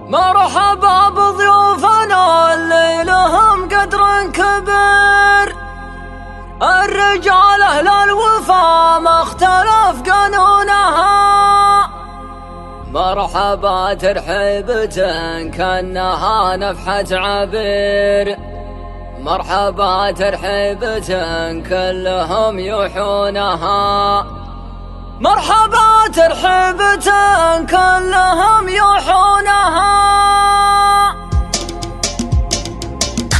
مرحبا بضيوفنا اللي لهم قدر كبير، الرجال أهل الوفا ما اختلف قانونها. مرحبا ترحيبة كأنها نفحة عبير، مرحبا ترحيبة كلهم يوحونها. مرحبا ترحيبة كلهم يوحونها.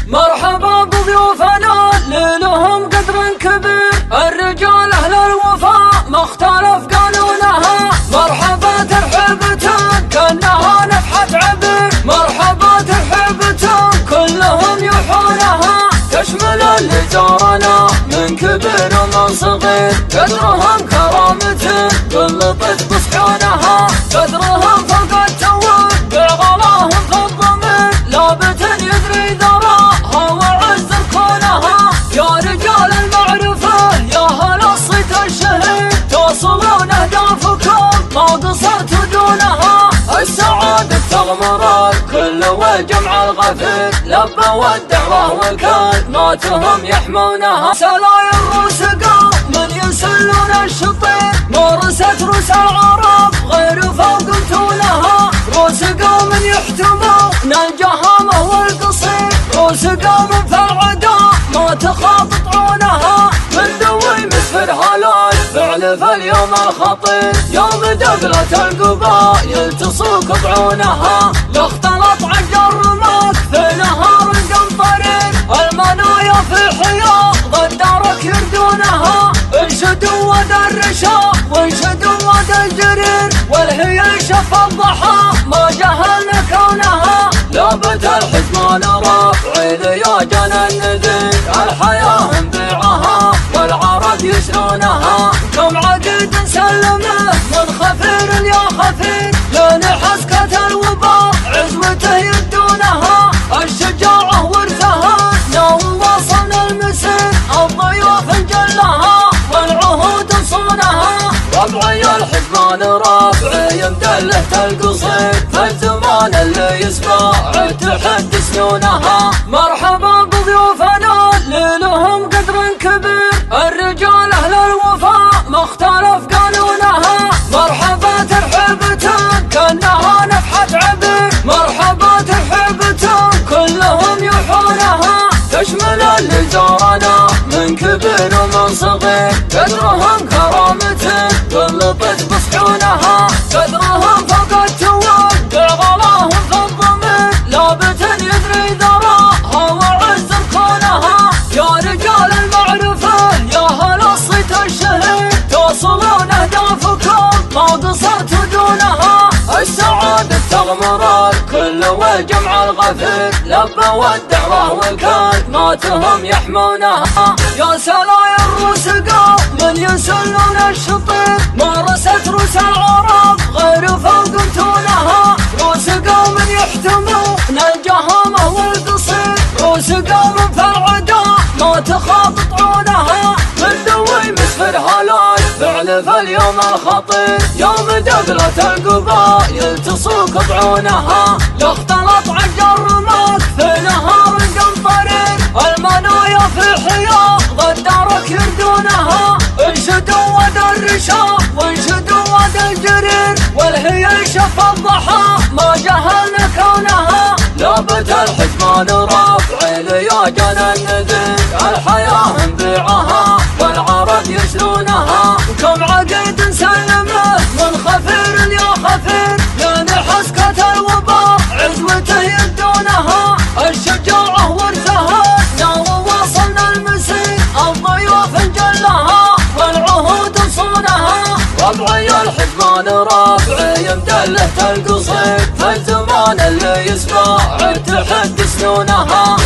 مرحبا بضيوفنا اللي لهم قدر كبير، الرجال أهل الوفا ما اختلف قانونها. مرحبا ترحيبة كأنها نفحة عبير، مرحبا ترحيبة كلهم يوحونها. تشمل اللي زارنا من كبير ومن صغير، قدرهم كرامة كل طيب بصحونها. قدرهم فوق التوب بعغلاهم في الضمير، لابد يدري ذراها وعز كونها. يا رجال المعرفة يا هل الصيت الشهير، توصلون أهدافكم ما قصرتوا دونها. السعادة تغمر الكل وجمع الغفير، لبوا الدعوة والكلماتهم يحمونها. سلايا الرسقا من يسلون الشطير، مارست روس العرب غير فوق طولها. رسقا من يحتمون الجهامة والقصير، رسقا من فالعدا ما تخاططونها. من دوي مسفر هلال فعل فاليوم الخطير، يوم دقلة القبائل تصوك بعونها. لاختلط عجل رماك في نهار قنطرين، المنايا في حياض غدارك يردونها. انشدوا ود الرشا وانشدوا ود الجرير، والهي شف الضحى ما جهلنا كونها. لابد الحزمان رافعين يا جنى النذير، الحياة نبيعها والعرب يشرونها. كم عقد نسلمه من خفير يا خفير، لين حسكة الوباء عزمته يدونها. الشجاعة ورثها لو وصلنا المسير، الضيوف نجلها والعهود نصونها. ربعي الحزمان رافعي مدله القصير، فالزمان اللي يسمع تحد سنونها. مرحبا بضيوفنا اللي لهم قدر كبير، الرجال أهل الوفا ما اختلف قانونها. مرحبا ترحيبة كأنها نفحة عبير، مرحبا ترحيبة كلهم يوحونها. تشمل اللي زارنا من كبير ومن صغير، قدرهم كرامة كل طيب بصحونها. قدرهم فوق التوب بعغلاهم في الضمير، لابد يدري ذراها وعز كونها. يا رجال المعرفة يا هل الصيت الشهير، توصلون أهدافكم ما قصرتوا دونها. السعادة تغمر الكل وجمع الغفير، لبوا الدعوة والكلماتهم يحمونها. يا سلايا الرسقا من يسلون الشطير، مارست روس العرب غير فوق طولها. رسقا من يحتمون الجهامة والقصير، رسقا من فالعدا ما تخاططونها. من دوي مسفر هلال فعل فاليوم الخطير، يوم دقلة القبائل تصوك بعونها. لاختلط عجل رماك في نهار قنطرين، المنايا في حياض غدارك يردونها. انشدوا ود الرشا وانشدوا ود الجرير، والهي شف الضحى ما جهلنا كونها. لابد الحزمان رافعين يا جنى النذير، الحياة نبيعها والعرب يشرونها. كم عقد نسلمه من خفير يا خفير، لين حسكة الوباء عزوته يدونها. الشجاعة ورثها لو وصلنا المسير، الضيوف نجلها والعهود نصونها. ربعي الحزمان رافعي مدله القصير، فالزمان اللي يسمع تحد سنونها.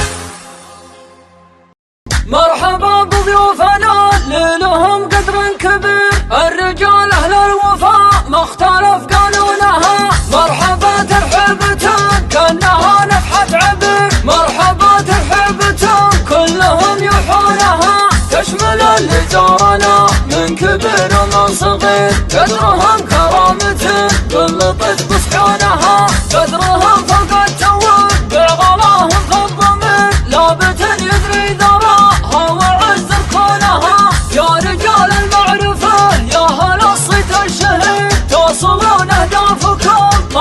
مرحبا بضيوفنا اللي لهم قدر كبير، الرجال أهل الوفا ما اختلف قانونها. مرحبا ترحيبة كأنها نفحة عبير، مرحبا ترحيبة كلهم يوحونها. تشمل اللي زارنا من كبير ومن صغير، قدرهم كرامة كل طيب بصحونها. قدرهم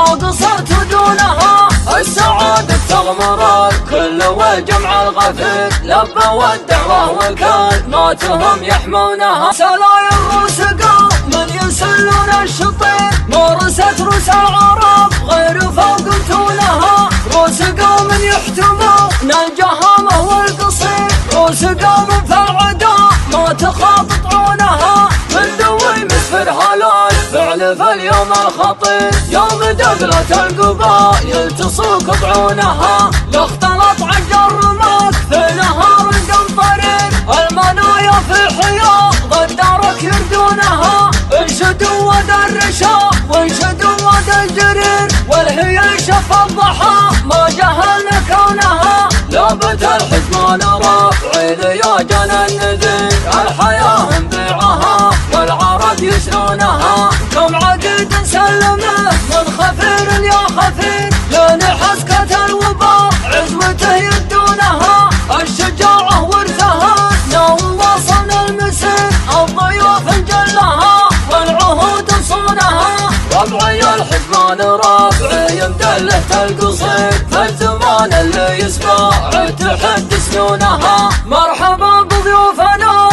قصرت دونها. السعادة تغمر الكل والجمع الغفير لبى والدعوة وكلماتهم يحمونها. سلايا الروس قوم من يسلون الشطير مورست روس العرب غير فوق تونها. روس قوم يحتمون الجهامة والقصير روس قوم في العداء ما تخاطط عونها. من دوي مسفر هلال فعل في اليوم الخطير يوم دقلة القبائل تصوك بعونها. لاختلط عجر رماك في نهار قنطرير المنايا في حياة ضدارك يردونها. انشدوا ود الرشا وانشدوا ود الجرير والهي شف الضحى ما جهلنا كونها. لابد الحزمان رافعي يا جنى النذير الحياة نبيعها والعرب يسرونها. كم عقد نسلمه من خفير يا خفير لنحس كت الوباء عزوته يدونها. الشجاعة ورثها لو وصلنا المسير الضيوف نجلها والعهود نصونها. ربعي الحزمان رافعي يمدله القصير في الزمان اللي يسمع تحد سنونها. مرحبا بضيوفنا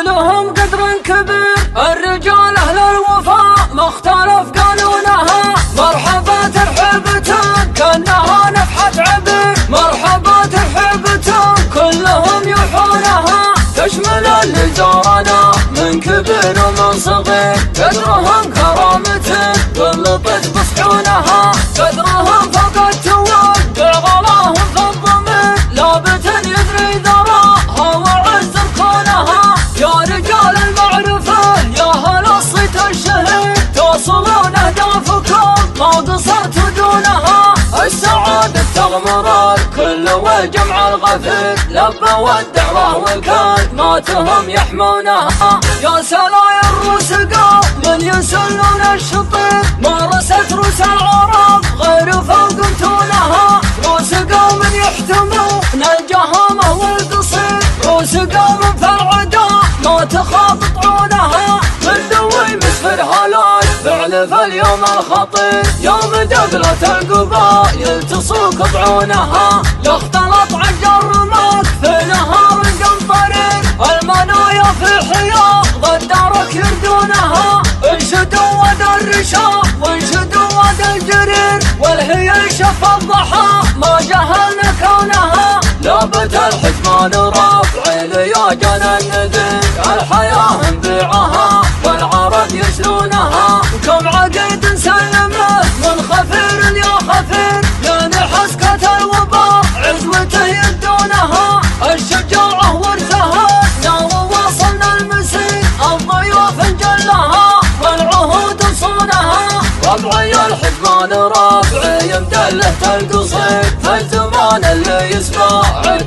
لهم قدر كبير الرجال اهل الوفاء مختلف قانونها. مرحبا ترحيبتهم كانها نفحة عبير مرحبا ترحيبتهم كلهم يوحونها. تشمل اللي زارنا من كبير ومن صغير قدرهم كرامته غلطت بصحونها. قدرهم فوق التواب غلاهم في الضمير لابد يدري ذراها وعز كونها. يا رجال المعرفة يا هل الصيت الشهير توصلون اهدافكم ما قصرت دونها. السعادة تغمر الكل والجمع الغفير لبى والدعوة وكلماتهم يحمونها. يا سلايا الروس قوم من يسلون الشطير مارست روس العرب غير فوق تونها. روس قوم يحتمون الجهامة والقصير روس قوم في العداء ما تخاطط عونها. من دوي مسفر هلال فعل في اليوم الخطير يوم دقلة القبائل تصوك بعونها. لاختلط عجر رماك في نهار قنطرير المنايا في حياة ضدارك يردونها. انشدوا ود الرشا وانشدوا ود الجرير والهي شف الضحى ما جهلنا كونها. لابد الحزمان رافعي يا جنى النذير الحياة نبيعها والعرب يسرونها. كم عقد نسلمه من خفير يا خفير لنحس كت الوباء عزوته يدونها. الشجاعة ورثها لو وصلنا المسير الضيوف نجلها والعهود نصونها. ربعي الحزمان رافعي يمدله القصير في الزمان اللي يسمع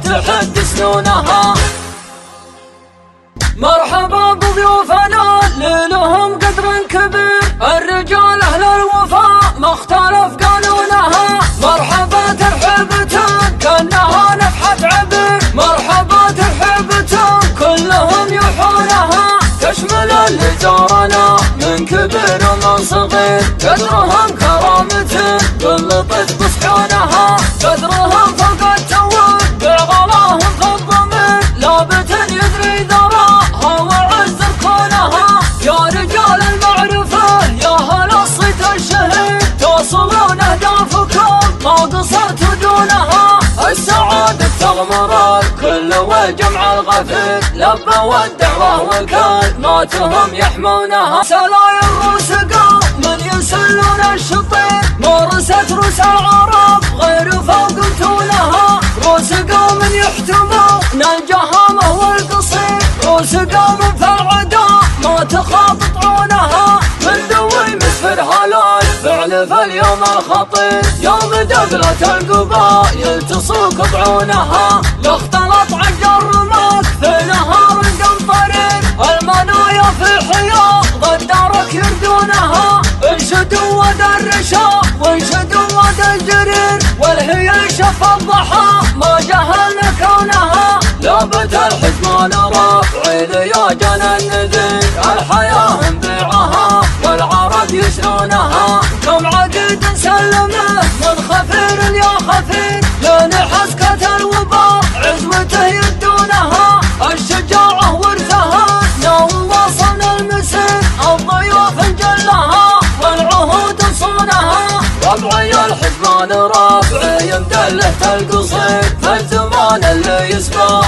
تحد سنونها. مرحبا بضيوفنا لهم قدر كبير الرجال اهل الوفاء مختلف قانونها. مرحبا ترحيبتهم كانها نفحة عبير مرحبا ترحيبتهم كلهم يوحونها. تشمل اللي زارنا من كبير ومن صغير قدرهم كرامته غلطت بصحونها. قدرهم فوق التواب غلاهم في الضمير لابد يدري ذراها وعز كونها. يا رجال المعرفة يا هل الصيت الشهير توصلون اهدافكم ما قصرت دونها. السعادة تغمر الكل والجمع الغفير لبى والدعوة وكلماتهم يحمونها. سلايا الروس قوم من يسلون الشطير مورست روس العرب غير فوق تونها. روس قوم يحتمون الجهامة والقصير روس قوم في العداء ما تخاطط عونها. من دوي مسفر هلال فعل في اليوم الخطير يوم دقلة القبائل تصوك بعونها. لاختلط عجر رماك في نهار قنطرير المنايا في حياة ضدارك يردونها. انشدوا ود الرشا وانشدوا ود الجرير والهي شف الضحى ما جهلنا كونها. لابد الحزمان رافعي يا جنى النذير الحياة نبيعها والعرب والعرب يسلونها. كم عقد سلمه من خفير يا خفير، لنحس كتل وباء عزوته يدونها. الشجاعة ورثها يوم وصلنا المسير، الضيوف نجلها والعهود نصونها. ربعي الحزمان رافعي يمدله القصيد، فالزمان اللي يسمع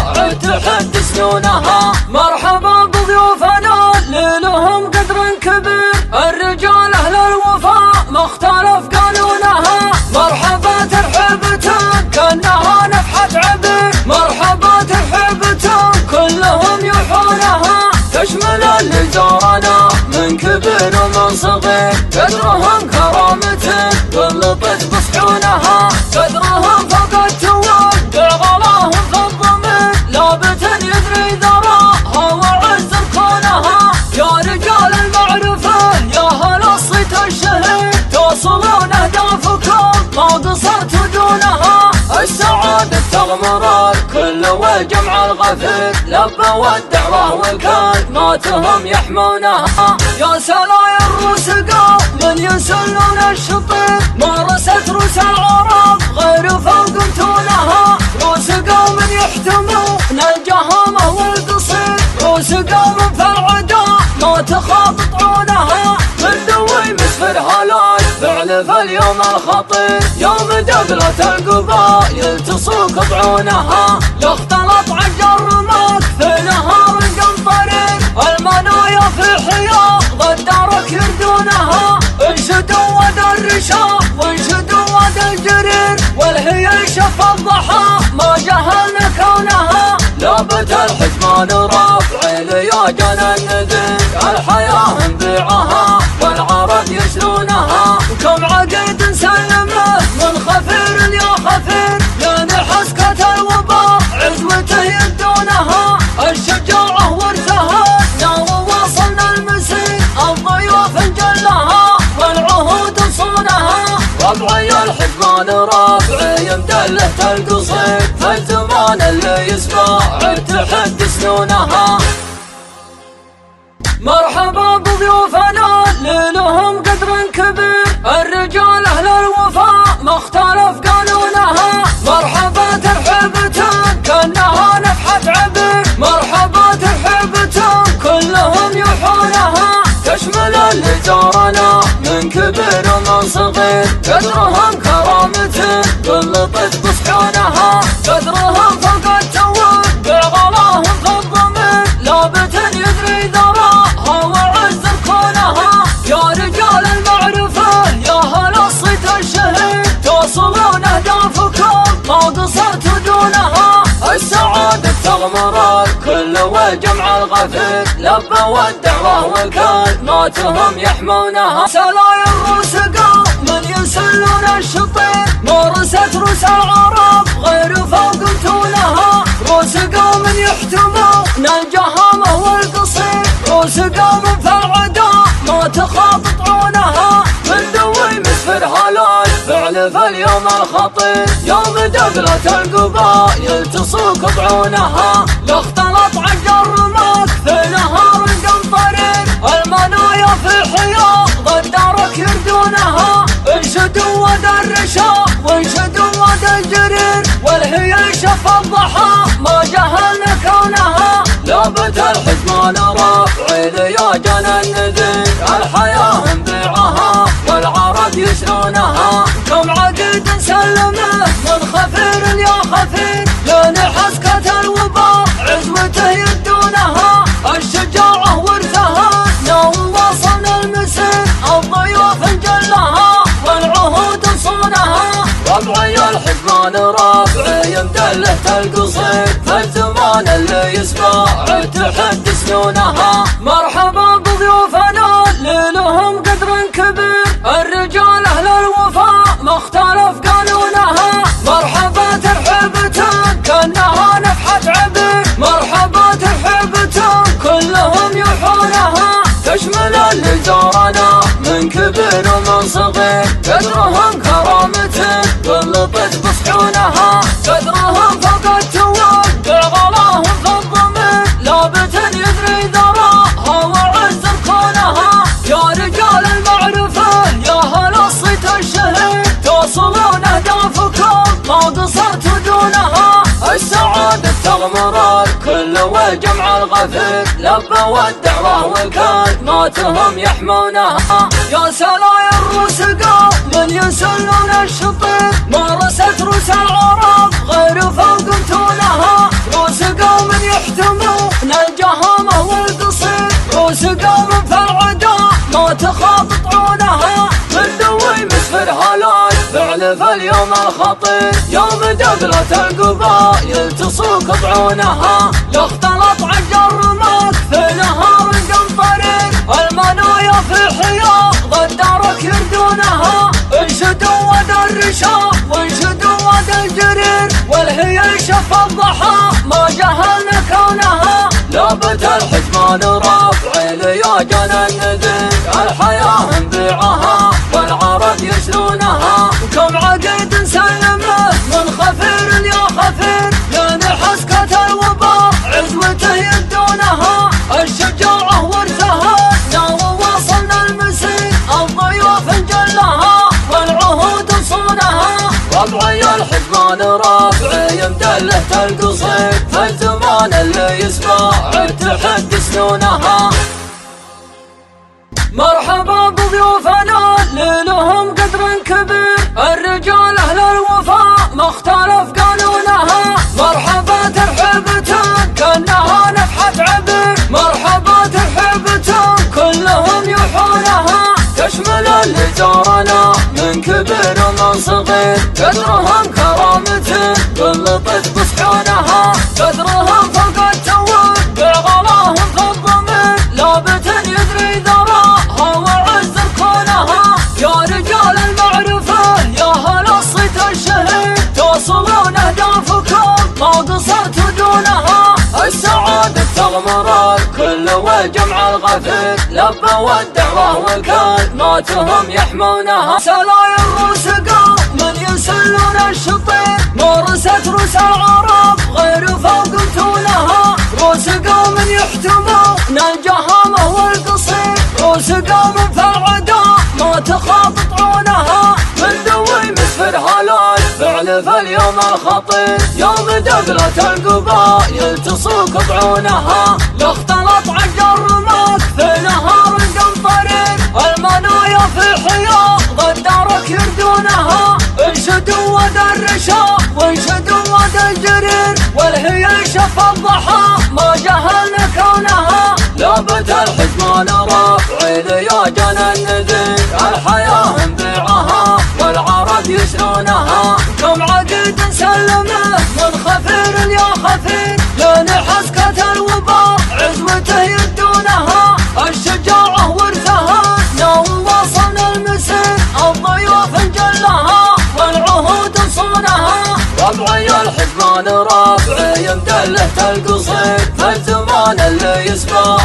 تحد سنونها. مرحبا بضيوفنا اللي لهم قدر كبير، الرجال اهل الوفاء ما اختلف قانونها. مرحبا ترحيبتهم كانها نفحة عبير، مرحبا ترحيبتهم كلهم يوحونها. تشمل اللي زارنا من كبير ومن صغير، قدرهم كرامته غلطت بصحونها. قدرهم فوق التوقع غلاهم في الضمير، لابت يدري ذراها وعز ركونها. يا رجال المعرفة يا هل الصيت الشهير، توصلون اهدافكم ما قصرتوا دونها. السعادة تغمر الكل والجمع الغفير، لبوا الدعوة وكلماتهم يحمونها. يا سلايا الرسقا من يسلون الشطير، مارست روس العرب غير فوق متونها. رسقا من يحتمون الجهامة والقصير، رسقا من في العدا ما تخاططونها. من دوي مسفر هلاي فعل فاليوم الخطير، يوم دبلة القبائل تصوك بعونها. يختلط عجر رماك في نهار قنطرير، المنايا في حياة غدارك يردونها. انشدوا ود الرشا وانشدوا ود الجرير، والهي شف الضحى ما جهلنا كونها. لابت الحزمان رافعي لياجل النذير، الحياة نبيعها والعرب يسلونها. كم عقد سلمه من خفير يا خفير، لنحس كتل وباء عزوته يدونها. الشجاعة ورثها يوم وصلنا المسير، الضيوف نجلها والعهود نصونها. ربعي الحزمان رافعي يمدله القصيد، فالزمان اللي يسمع تحد سنونها. مرحبا بضيوفنا اللي لهم قدر كبير، الرجال اهل الوفاء ما اختلف قانونها. مرحبا ترحيبتهم كانها نفحة عبير، مرحبا ترحيبتهم كلهم يوحونها. تشمل اللي زارنا من كبير ومن صغير، قدرهم كرامته غلطت بصحونها. قدرهم فوق التوقع غلاهم في الضمير، لابت يدري ذراها وعز ركونها. يا رجال المعرفة يا هل الصيت الشهير، توصلون اهدافكم ما قصرتوا دونها. السعادة تغمر الكل والجمع الغفير، لبوا الدعوة وكلماتهم يحمونها. سلايا الرسقا من يسلون الشطير، مارست روس العرب غير فوق متونها. رسقا من يحتمون الجهامة والقصير، رسقا من في العدا ما تخاططونها. من دوي مسفر هلاي فعل فاليوم الخطير، يوم دبلة القبائل تصوك بعونها. يختلط عجر رماك في نهار قنطرير، المنايا في حياة غدارك يردونها. انشدوا ود الرشا وانشدوا ود الجرير، والهي شف الضحى ما جهلنا كونها. لابت الحزمان رافعي لياجل النذير، الحياة نبيعها والعرب يسلونها. كم عقد سلمه من خفير يا خفير، لنحس كتل وباء عزوته يدونها. الشجاعة ورثها يوم وصلنا المسير، الضيوف نجلها والعهود نصونها. ربعي الحزمان رافعي يمدله القصيد، فالزمان اللي يسمع تحد سنونها. مرحبا بضيوفنا اللي لهم قدر كبير، الرجال اهل الوفاء ما اختلف قانونها. مرحبا ترحيبتهم كانها نفحة عبير، مرحبا ترحيبتهم كلهم يوحونها. تشمل اللي زارنا من كبير ومن صغير، قدرهم كرامته غلطت بصحونها. قدرهم فوق التوقع غلاهم في الضمير، لابت يدري ذراها وعز ركونها. يا رجال المعرفة تغمر الكل والجمع الغفير لبى والدعوة وكلماتهم يحمونها. يا سلايا الروس من يسلون الشطير مارست روس العرب غير فوق تونها. روس قوم يحتمون الجهامة والقصير روس قوم في العداء ما تخاططونها. من دوي مسفر هلاك فعل في اليوم الخطير يوم دبلة القبائل تصوك بعونها. لاختلط عجر رماك في نهار قنطرير المنايا في حياة غدارك يردونها. انشدوا ود الرشاء وانشدوا ود الجرير والهي شف الضحى ما جهلنا كونها. لابد الحجمان رافع لياجن النذير الحياة نبيعها والعرب يسلونها. وكم عقيد نسلمه من خفير يا خفير لين حسكة الوباء عزوته يدونها. الشجاعة ورثها ناو وصلنا المسير الضيوف نجلها والعهود نصونها. ربعي الحجمان رافعي يمدله القصيد فالزمان اللي يسمع تحد سنونها. مرحبا بضيوفنا اللي لهم قدر كبير الرجال اهل الوفاء ما اختلف قانونها. مرحبا ترحيبتهم كانها نفحة عبير مرحبا ترحيبتهم كلهم يحونها. تشمل اللي زارنا من كبير ومن صغير قدرهم كرامته قلطت بصحونها. قدرهم فوق التوب بعغلاهم في الضمير لابد يدري ذراها وعز كونها. يا رجال المعرفة يا هلا الصيت الشهير توصلون اهدافكم ما قصرتوا دونها. السعادة تغمر الكل والجمع الغفير لبى والدعوة وكلماتهم يحمونها. سلايا الروس من يسلون الشطير مارست روس العرب غير فوق تونها. روس قوم يحتمون الجهامة والقصير روس قوم في العداء ما تخاططونها. من دوي مسفر هلاك فعل في اليوم الخطير يوم دبلة القبائل تصوك بعونها. لاختلط عجر رماك في نهار قنطرير المنايا في حياة غدارك يردونها. انشدوا ود الرشاء وانشدوا ود الجرير والهي شف الضحى ما جهلنا كونها. لابد الحجمان رافعي لياجن النذير الحياة نبيعها والعرب يسلونها. كم عقيد نسلمه من خفير يا خفير لين حسكة الوباء عزوته يدونها. الشجاعة ورثها ناو وصلنا المسير الضيوف نجلها والعهود نصونها. ربعي الحجمان رافعي يمدله القصيد فالزمان اللي يسمع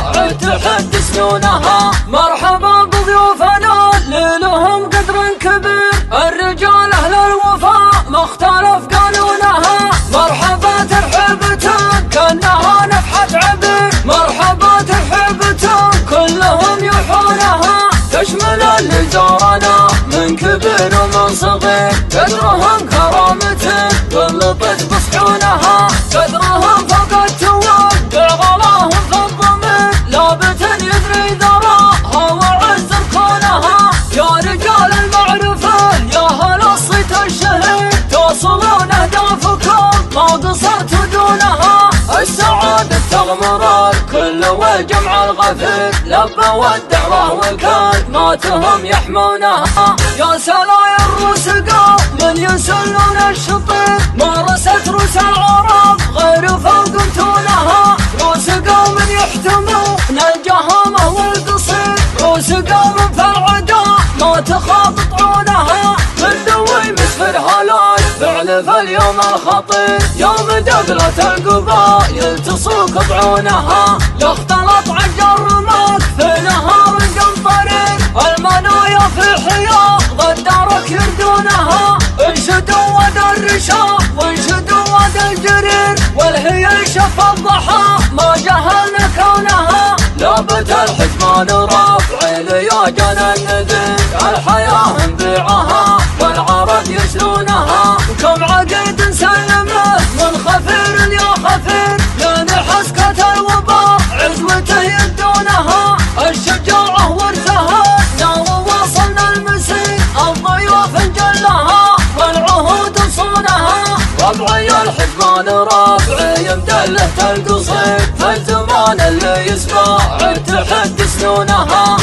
تحد سنونها. مرحبا بضيوفنا اللي لهم قدر كبير الرجال اهل الوفاء ما اختلف قانونها. مرحبا ترحيبتهم كانها نفحة عبير مرحبا ترحيبتهم كلهم يحونها. تشمل اللي زارنا من كبير ومن صغير قدرهم كرامته قلطت بصحونها. قدرهم فوق التوب بعغلاهم في الضمير لابد يدري ذراها وعز كونها. يا رجال المعرفة يا هلا الصيت الشهير توصلون اهدافكم ما قصرتوا دونها. السعادة تغمر الكل والجمع الغفير لبى والدعوة وكلماتهم يحمونها. يا سلايا الروس من يسلون الشطير مارست روس العرب غير فوق تونها. روس قوم يحتمون الجهامة والقصير روس قوم في العداء ما تخاططونها. من دوي مسفر هلاك فعل في اليوم الخطير يوم دبلة القبائل تصوك بعونها. لاختلط عجر رماك في نهار قنطرير المنايا في حياة غدارك يردونها. انشدوا ود الرشاء وانشدوا ود الجرير والهي شف الضحى ما جهلنا كونها. لابد الحجمان رافعي لياجن النذير الحياة نبيعها والعرب يسلونها. وكم عقيد نسلمه من خفير يا خفير ربعي الحزمان رافعي مدلة القصيد فالزمان اللي يسمع التحد سنونها.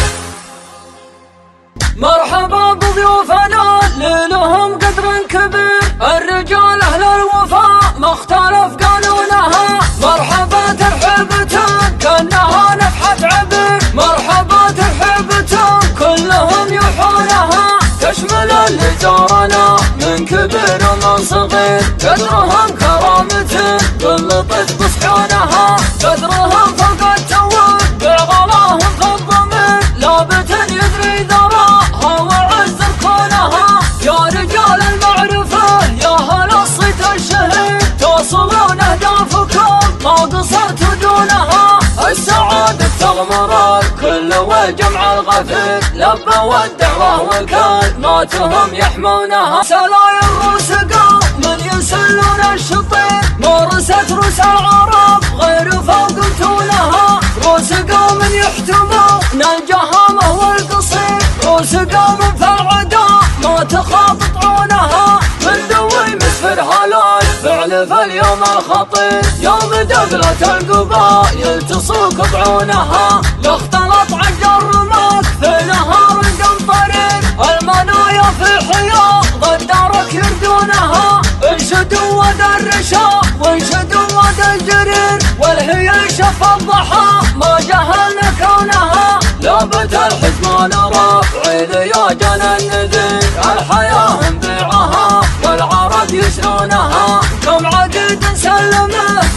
مرحبا بضيوفنا اللي لهم قدر كبير الرجال اهل الوفاء ما اختلف قانونها. مرحبا ترحيبتهم كانها نفحة عبير مرحبا ترحيبتهم كلهم يوحونها. تشمل اللي زارنا من كبير ومن صغير قدرهم كرامة باللطف بصحونها. قدرهم فوق التوب بعغلاهم في الضمير لابت يدري ذراها وعز كونها. يا رجال المعرفة يا هلا الصيت الشهيد توصلون اهدافكم ما قصرتوا دونها. السعادة تغمر الكل والجمع الغفير لبى والدعوة وكلماتهم يحمونها. سلايا الرسقا من يسلون الشطير مارست رسا العرب غير فوق تونها. رسقا من يحتمون الجهامة والقصير رسقا من فالعدا ما تخاططونها. من دوي مسفر هلال فعل فاليوم الخطير يوم دبلة القبائل تصوك بعونها. لاختلط عج الرماك في نهار قنطرير المنايا في حياة ضدارك يردونها. انشدوا ود الرشا وانشدوا ود الجرير والهي شف الضحى ما جهلنا كونها. لابت الحزمان رافعي لياجن النذير الحياة انبيعها والعرب يسرونها. كم عقيد سلمه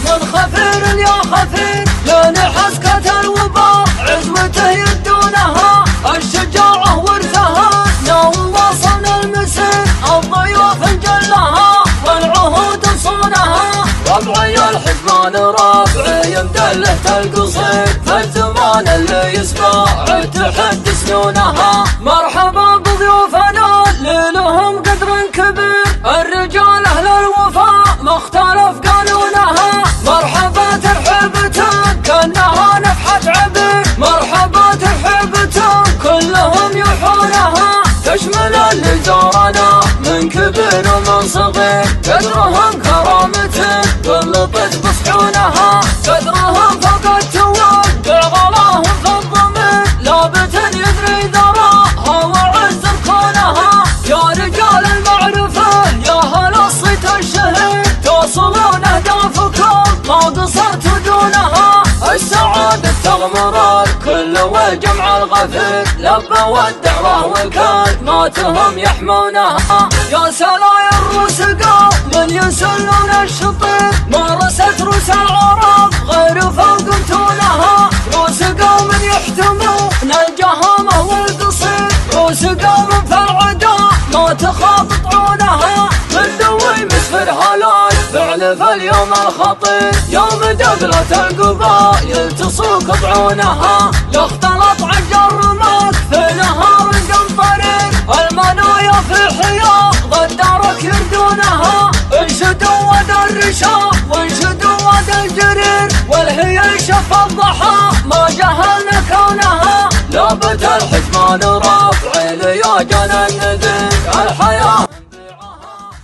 من خفير يا خفير لين حسكة الوباء عزوته يدونها. الشجاعة ورثها ناوي وصلنا المسير الضيوف نجلها والعهود نصونها. ربعي الحزمان رافعي مدلة القصيد فالزمان اللي يسمع التحد سنونها. مرحبا بضيوفنا اللي لهم قدر كبير الرجال اهل الوفاء ما اختلف قانونها. مرحبا ترحيبتهم كانها نفحة عبير مرحبا ترحيبتهم كلهم يوحونها. تشمل اللي زارنا من كبير ومن صغير قدرهم كرامة باللطف بصحونها. قدرهم فوق التوب بعغلاهم في الضمير لابت يدري ذراها وعز كونها. يا رجال المعرفة يا هلا الصيت الشهيد توصلون اهدافكم ما قصرتوا دونها. السعادة تغمر الكل والجمع الغفير لبى والدعوة وكلماتهم يحمونها. يا سلايا الرسقا من يسلون الشطير مارست رسا العرب غير فوق تونها. رسقا من يحتمون الجهامة والقصير رسقا من فالعدا ما تخاططونها. من دوي مسفر هلال فعل فاليوم الخطير يوم دبلة القبائل تصوك بعونها. لاختلط عج الرماك في نهار قنطرير المنايا في حياة ضدارك يردونها. انشدوا ود الرشا وانشدوا ود الجرير والهي شف الضحى ما جهلنا كونها. لابت الحزمان رافعي لياجن النذير الحياة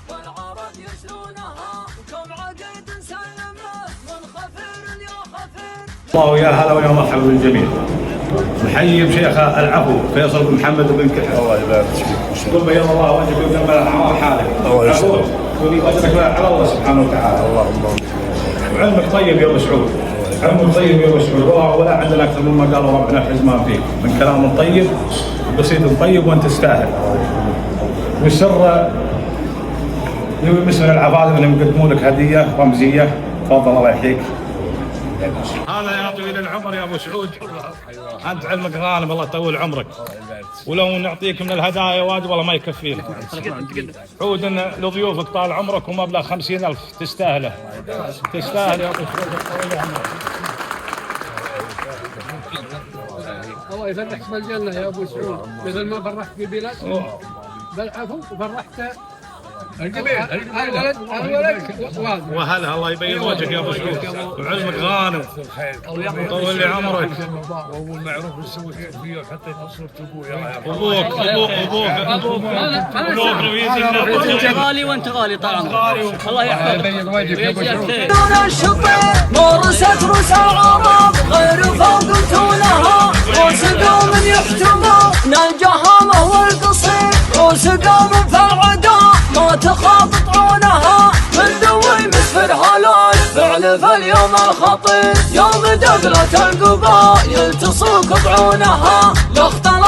والعرب يسرونها. كم عقيد سلمه من خفير يا خفير. الله ويا هلا ويا مرحبا بالجميع. نحيي بشيخ العفو فيصل بن محمد بن كحل. الله يبارك فيك. قل بيض الله وجهك وجمل الاعمار حالك. الله يسلمك. ولي اجرك على الله سبحانه وتعالى. اللهم وعلمك طيب يا ابو سعود. علمك طيب يا ابو سعود ولا عندنا اكثر مما قالوا ربنا الحزمان فيك من كلام طيب وقصيد طيب وانت تستاهل. والسر يمسنا العفاض انهم يقدموا لك هديه رمزيه. تفضل الله يحييك. هذا يا طويل العمر يا ابو سعود انت علمك غانم الله يطول عمرك. ولو نعطيك من الهدايا واجد والله ما يكفينا. عود ان لضيوفك طال عمرك ومبلغ 50,000 تستاهله. تستاهل يا ابو سعود. الله يفرحك بالجنة يا أبو سعود مثل ما فرحت في بلاد بالعفو وفرحت وهلا الله يبين وجهك يا ابو سعود وعلمك غانم ويطول لي عمرك. والمعروف يسوي فيه حتى يتصل ابوك انت غالي وانت غالي طال عمرك. الله يحفظك. دون الشطير مورست روس العرب غير فوق تونها روس قوم يحتمون الجهامة والقصير روس قوم في العداء ما تخاف طعونها من ذوي مسفر هلال فعل في اليوم الخطير يوم دخلت القبائل تصوك بعونها لاختر